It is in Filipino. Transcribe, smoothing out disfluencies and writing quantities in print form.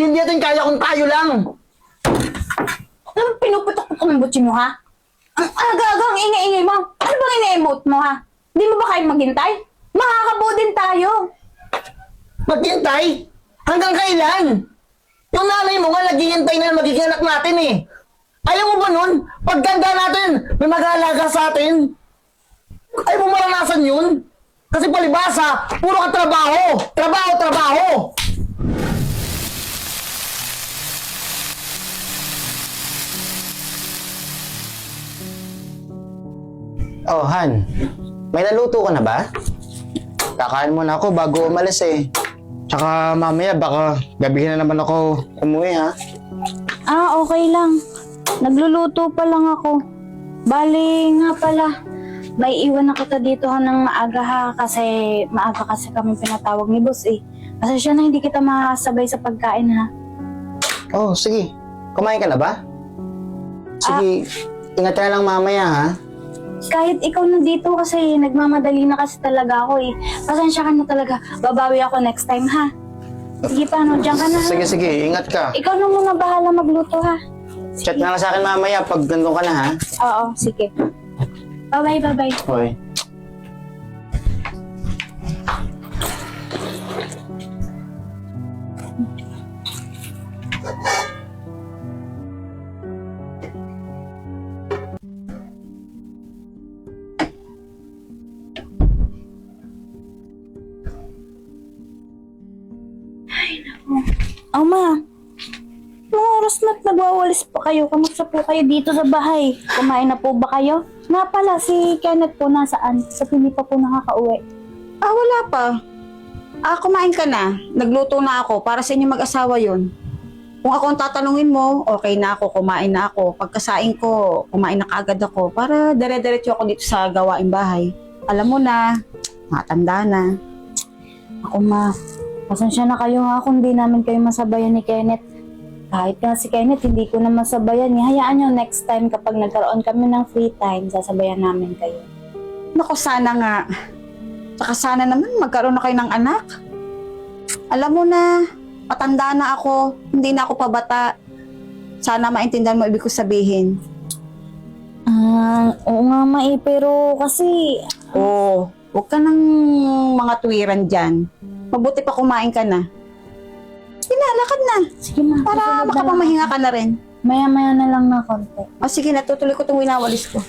Hindi natin kaya kung tayo lang. Anong pinuputok ko ng butsi mo, ha? Ang aga-aga ang ingay-ingay mo. Ano bang ina-emote mo, ha? Hindi mo ba kayo maghintay? Makakabo din tayo. Maghintay? Hanggang kailan? Yung nanay mo nga naghihintay na magiging anak natin eh. Ayaw mo ba nun? Pagganda natin, may mag-aalaga sa atin. Ayaw mo maranasan yun? Kasi palibasa, puro ka trabaho! Trabaho, trabaho! Oh, Han. May naluto ka na ba? Kakain muna ako bago umalis eh. Tsaka mamaya baka gabihin na naman ako umuwi ha. Okay lang. Nagluluto pa lang ako. Bali nga pala, may iwan na kita dito ng maaga ha, kasi maaga kasi kami pinatawag ni boss eh. Kasi siya na hindi kita makasabay sa pagkain ha. Oh, sige. Kumain ka na ba? Sige, ingat ka na lang mamaya ha. Kahit ikaw na dito kasi nagmamadali na kasi talaga ako eh. Pasensya ka na talaga. Babawi ako next time ha. Sige paano, diyan ka na ha. Sige, sige. Ingat ka. Ikaw na muna bahala magluto ha. Chat na lang sa akin mamaya pag nandun ka na ha. Oo, sige. Bye-bye, bye-bye. Hoy. Ma, mga oras na't nagwawalis pa kayo. Kamusta po kayo dito sa bahay? Kumain na po ba kayo? Nga pala, si Kenneth po nasaan? Sa hindi pa po nakakauwi. Wala pa. Kumain ka na. Nagluto na ako para sa inyo mag-asawa yun. Kung ako ang tatanungin mo, okay na ako, kumain na ako. Pagkasain ko, kumain na kaagad ako para dire-diretso ako dito sa gawaing bahay. Alam mo na, matanda na. Ako ma, pasensya na kayo ha kung di namin kayo masabayan ni Kenneth. Kahit nga si Kenneth, hindi ko na masabayan. Hayaan nyo next time kapag nagkaroon kami ng free time, sasabayan namin kayo. Naku, sana nga. Saka sana naman magkaroon na kayo ng anak. Alam mo na, patanda na ako, hindi na ako pabata. Sana maintindihan mo ibig ko sabihin. Oo nga ma pero kasi... Huwag ka ng mga tuwiran dyan. Mabuti pa kumain ka na. Sige na, lakad na. Sige ma, Para susunod na lang. makapamahinga ka na rin. Maya-maya na lang na konti. Sige na, tutuloy ko itong winawalis ko.